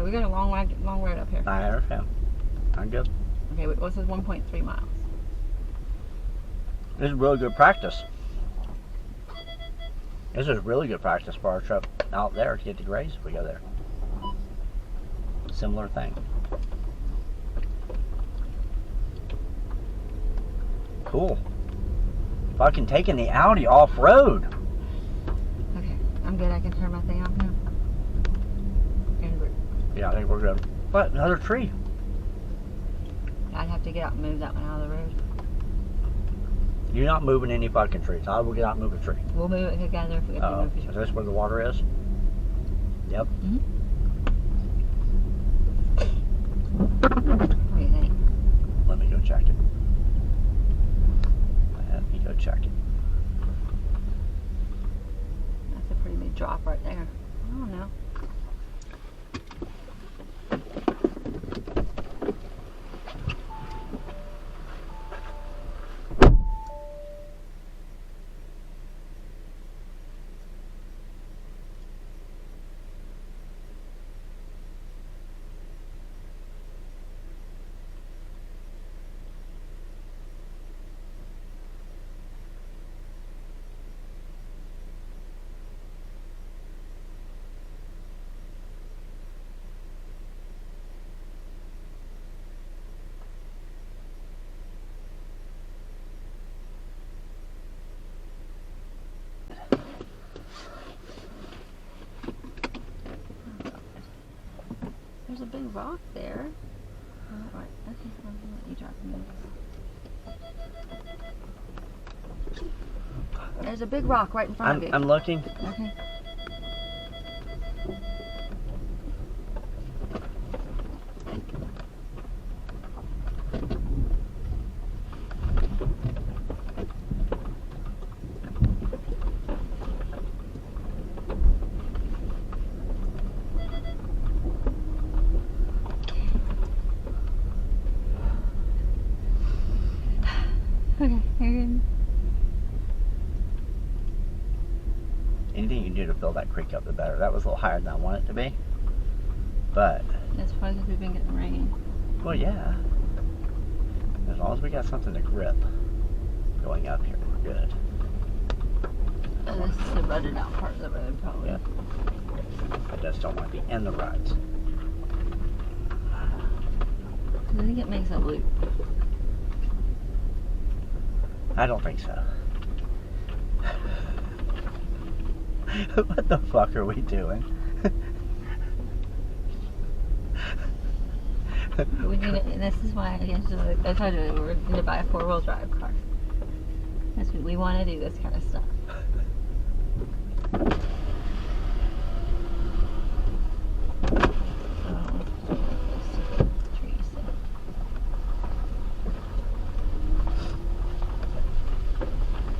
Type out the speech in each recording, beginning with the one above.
Oh, we got a long road up here. I understand. I'm good. Okay, what's this 1.3 miles? This is really good practice. This is really good practice for our trip out there to get to Grays if we go there. Similar thing. Cool. Fucking taking the Audi off-road. Okay, I'm good. I can turn my thing off now. Yeah, I think we're good. But another tree. I'd have to get out and move that one out of the road. You're not moving any fucking trees. I will get out and move a tree. We'll move it together if we have to move the tree. Is this where the water is? Yep. Mm-hmm. What do you think? Let me go check it. Let me go check it. That's a pretty big drop right there. I don't know. There's a big rock there. Oh, right. Okay, I'm gonna let you drop me. There's a big rock right in front of you. I'm looking. Okay. Okay, you're good. Anything you can do to fill that creek up, the better. That was a little higher than I want it to be. But, That's probably because we've been getting rain. well, yeah. As long as we got something to grip going up here, we're good. This is the rutted out part of the road, probably. Yeah. I just don't want to be in the ruts. I think it makes a loop. I don't think so. What the fuck are we doing? We need to, this is why I told you we're going to buy a 4-wheel drive car. That's what we want to do, this kind of stuff.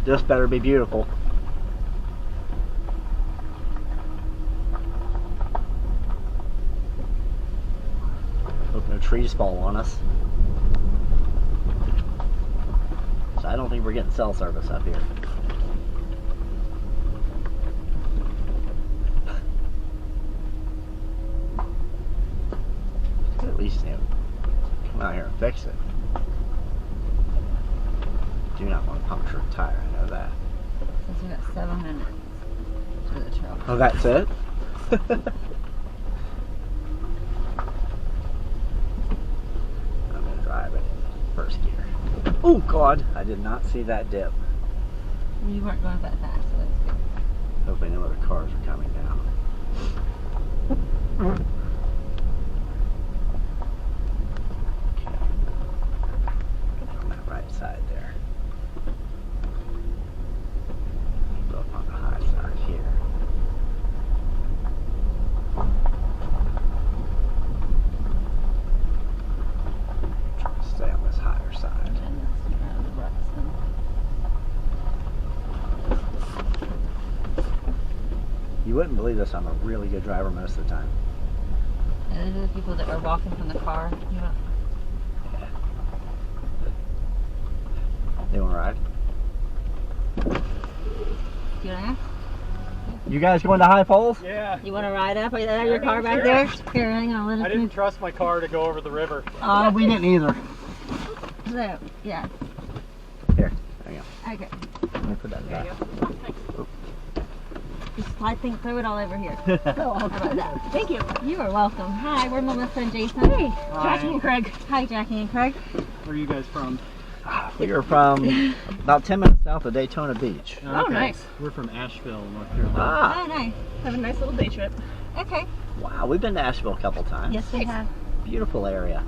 This better be beautiful. Hope no trees fall on us. So I don't think we're getting cell service up here. At least come out here and fix it. Do not want to puncture a tire, I know that. Since we got 7 minutes to the trail. Oh, that's it? I'm going to drive it in first gear. Oh, God! I did not see that dip. You weren't going that fast, so that's good. Hopefully no other cars are coming down. Okay. On that right side there. Go up on the high side here. Try to stay on this higher side. And then it's around the ruts and You wouldn't believe this, I'm a really good driver most of the time. yeah, those are the people that are walking from the car. You know, Yeah. They want to ride? do you want to ask? Yeah. You guys going to High Falls? Yeah. You want to ride up? Is that your car back there? Here, hang on. Let us I didn't trust my car to go over the river. Oh, we didn't either. So, yeah. Here, there you go. Okay. Let me put that back. Just slide things, throw it all over here. How about that? Thank you. You are welcome. Hi, we're Melissa and Jason. Hey, Jackie and Craig. Hi, Jackie and Craig. Where are you guys from? We are from about 10 minutes south of Daytona Beach. Oh, Okay. nice. We're from Asheville, North Carolina. Ah, Oh, nice. Have a nice little day trip. Okay. wow, we've been to Asheville a couple times. Yes, we have. Beautiful area.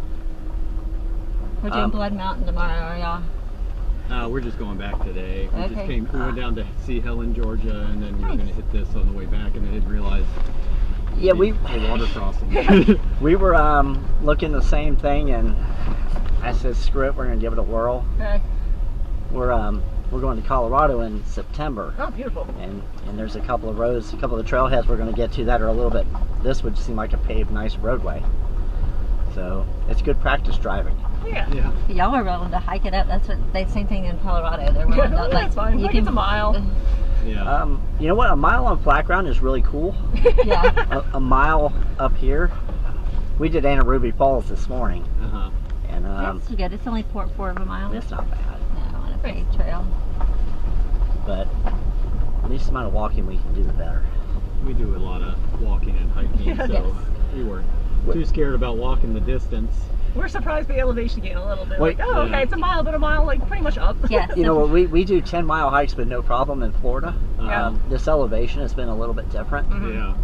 We're doing Blood Mountain tomorrow, are y'all? We're just going back today. We Okay. just came. We went down to see Helen, Georgia, and then we were Nice. going to hit this on the way back, and I didn't realize Yeah, we the water crossing. we were looking the same thing, and I said, screw it, we're gonna give it a whirl. Okay. We're going to Colorado in September, Oh, beautiful. and there's a couple of roads, a couple of the trailheads we're gonna get to that are a little bit. This would seem like a paved, nice roadway. So it's good practice driving. Yeah. Y'all are willing to hike it up. That's what they same thing in Colorado. They're willing to That's fine. You Like it's a mile. Yeah. You know what? A mile on flat ground is really cool. Yeah. A mile up here. We did Anna Ruby Falls this morning, Uh-huh. and That's good. It's only 4 of a mile. it's not bad. No, on a paved trail. But at least the amount of walking we can do, the better. We do a lot of walking and hiking, so Yes. we weren't too scared about walking the distance. We're surprised by elevation gain a little bit. Wait, like, oh, yeah. okay, it's a mile, but a mile, like, pretty much up. Yes. You know what? We do 10-mile hikes with no problem in Florida. Yeah. This elevation has been a little bit different. Yeah.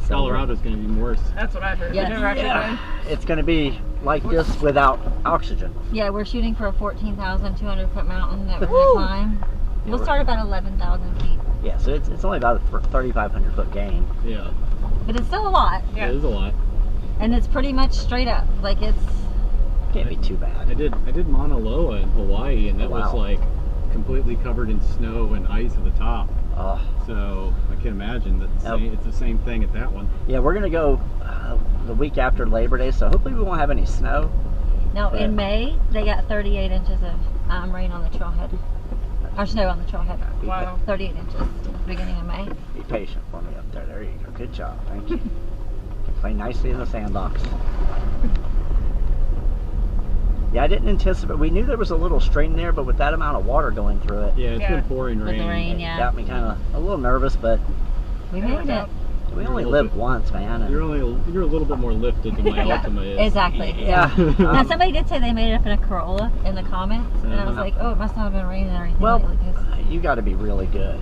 So Colorado's going to be worse. That's what I heard. Yes. We've never actually Yeah, been. it's going to be like this without oxygen. Yeah, we're shooting for a 14,200 foot mountain that we're going Woo! to climb. We'll start about 11,000 feet. Yeah, so it's only about a 3,500 foot gain. Yeah. But it's still a lot. Yeah. It is a lot. And it's pretty much straight up. Like it's, Can't be too I bad. did Mauna Loa in Hawaii, and that Wow. was like completely covered in snow and ice at the top. Oh, So I can imagine that it's the same thing at that one. yeah, we're going to go the week after Labor Day, so hopefully we won't have any snow. now Yeah. in May, they got 38 inches of rain on the trailhead. Or snow on the trailhead. Wow. 38 inches at the beginning of May. Be patient for me up there. There you go. Good job. Thank you. Play nicely in the sandbox. Yeah, I didn't anticipate. We knew there was a little stream there, but with that amount of water going through it, Yeah, it's Yeah. been pouring With rain. the rain, it yeah. got me kind of a little nervous. But We made it. we only You're a live little once, man. and- You're a little bit more lifted than my Ultima is. Exactly. yeah. Now somebody did say they made it up in a Corolla in the comments, and I was Uh-huh. like, oh, it must not have been raining and everything. Well, lately, 'cause- you got to be really good.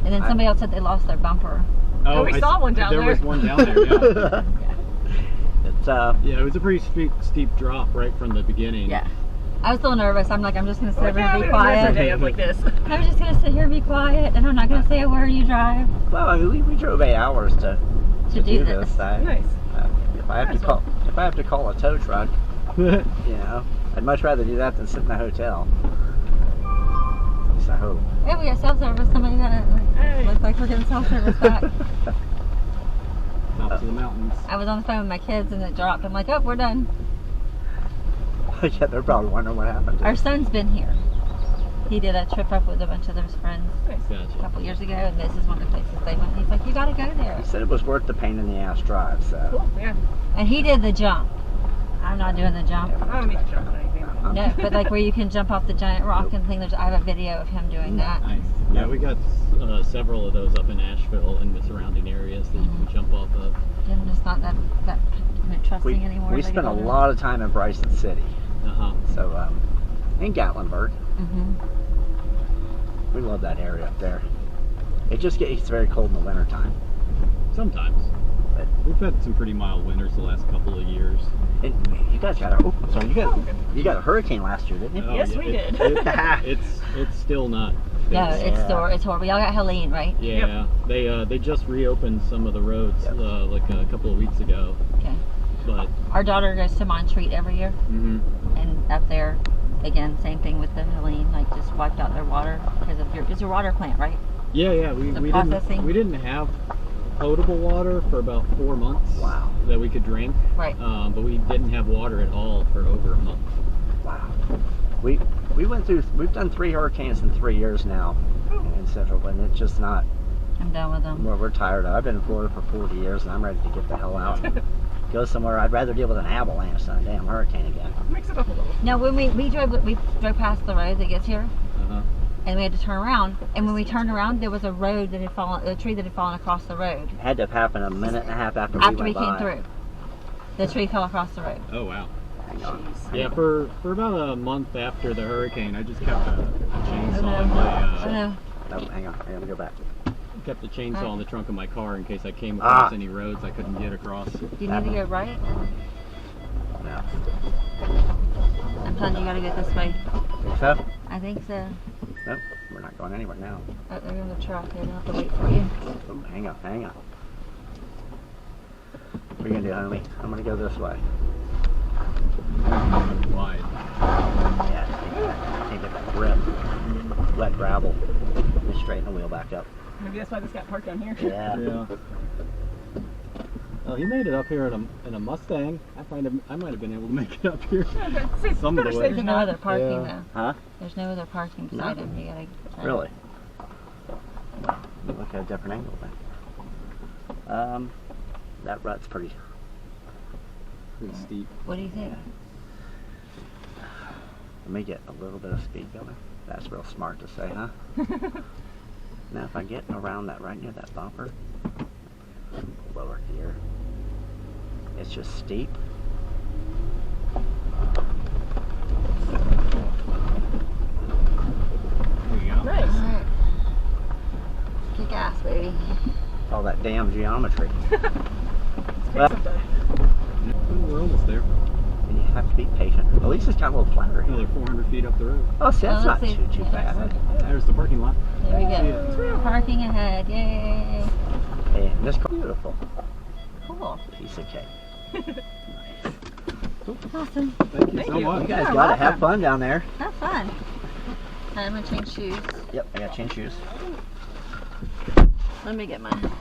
and then somebody else said they lost their bumper. Oh, we saw one down there. there. was one down there, yeah. It's Yeah, it was a pretty steep drop right from the beginning. Yeah. I was a little nervous. I'm like, I'm just going to sit Like, here yeah, and we be don't miss a quiet. day up like this. I'm just going to sit here and be quiet, and I'm not going to say a word you drive well, I mean, we drove 8 hours to to do this. this. Nice. If I have to call a tow truck, you know, I'd much rather do that than sit in a hotel. At least I hope. Hey, we got cell service. Somebody got it. Hey. Looks like we're getting cell service back. Tops of the mountains. I was on the phone with my kids, and it dropped. I'm like, oh, we're done. Yeah, they're probably wondering what happened. Our son's been here. He did a trip up with a bunch of his friends a Gotcha. couple years ago, and this is one of the places they went. He's like, you got to go there. He said it was worth the pain in the ass drive. So Cool, yeah. And he did the jump. I'm not doing the jump. I don't need to jump on anything. No, but like where you can jump off the giant rock and thing. I have a video of him doing that. Nice. Yeah, we got several of those up in Asheville and the surrounding areas that you can jump off of. I'm just not that trusting anymore. we spent a lot of time in Bryson City, Uh-huh. so in Gatlinburg. Mm-hmm. We love that area up there. It just gets very cold in the wintertime. Sometimes. But We've had some pretty mild winters the last couple of years. you guys got you got a hurricane last year, didn't you? Oh, Yes, yeah, we did. It's still not. No, fixed. it's horrible. Y'all got Helene, right? Yeah, they just reopened some of the roads Yep. like a couple of weeks ago. Okay. But Our daughter goes to Montreat every year, mhm. and up there, again, same thing with the Helene. Like just wiped out their water because of it's your water plant, right? yeah, The we processing. we didn't have potable water for about 4 months. Wow. That we could drink. Right. But we didn't have water at all for over a month. Wow. We've done 3 hurricanes in 3 years now in Central, and it's just not I'm done with them. We're tired of. I've been in Florida for 40 years, and I'm ready to get the hell out. Go somewhere. I'd rather deal with an avalanche than a damn hurricane again. Mix it up a little. Now, when we drove past the road that gets here, Uh-huh. and we had to turn around. And when we turned around, there was a road that had fallen, a tree that had fallen across the road. It had to have happened a minute and a half after After we we went came by. through, the tree fell across the road. Oh wow. Hang on. Yeah, for about a month after the hurricane, I just kept a chainsaw Oh, in no. my Oh no. Oh, hang on. Let me go back. kept the chainsaw in the trunk of my car in case I came Ah. across any roads I couldn't get across. Do you need to go right? No. I'm telling you, you gotta go this way. Think so? I think so. Nope. We're not going anywhere now. Oh, they're in the truck. They don't have to wait for you. Oh, hang on. Hang on. What are you gonna do, homie? I'm gonna go this way. Wide. Yeah, can't get that grip. Wet gravel. Just straighten the wheel back up. Maybe that's why this got parked down here. Yeah. Yeah. Oh, he made it up here in a Mustang. I might have been able to make it up here. Some of the way. There's no other parking Yeah. though. Huh? There's no other parking beside him. You gotta. Really? Look at a different angle then. That rut's pretty. Pretty steep. What do you think? Let me get a little bit of speed going. That's real smart to say, huh? Now if I get around that right near that bumper, lower gear. It's just steep. There you go. Nice. Alright. Kick ass, baby. All that damn geometry. Well, We're almost there. you have to be patient. At least it's got a little flatter here. Another 400 feet up the road. Oh, see, that's Well, not let's see. too bad. There's the parking lot. There we See go. Parking ahead. Yay. Hey, this is beautiful. Cool. Piece of cake. Awesome. Thank you Thank so you. much. You guys Yeah, gotta welcome. have fun down there. Have fun. I'm gonna change shoes. Yep, I got change shoes. Let me get mine.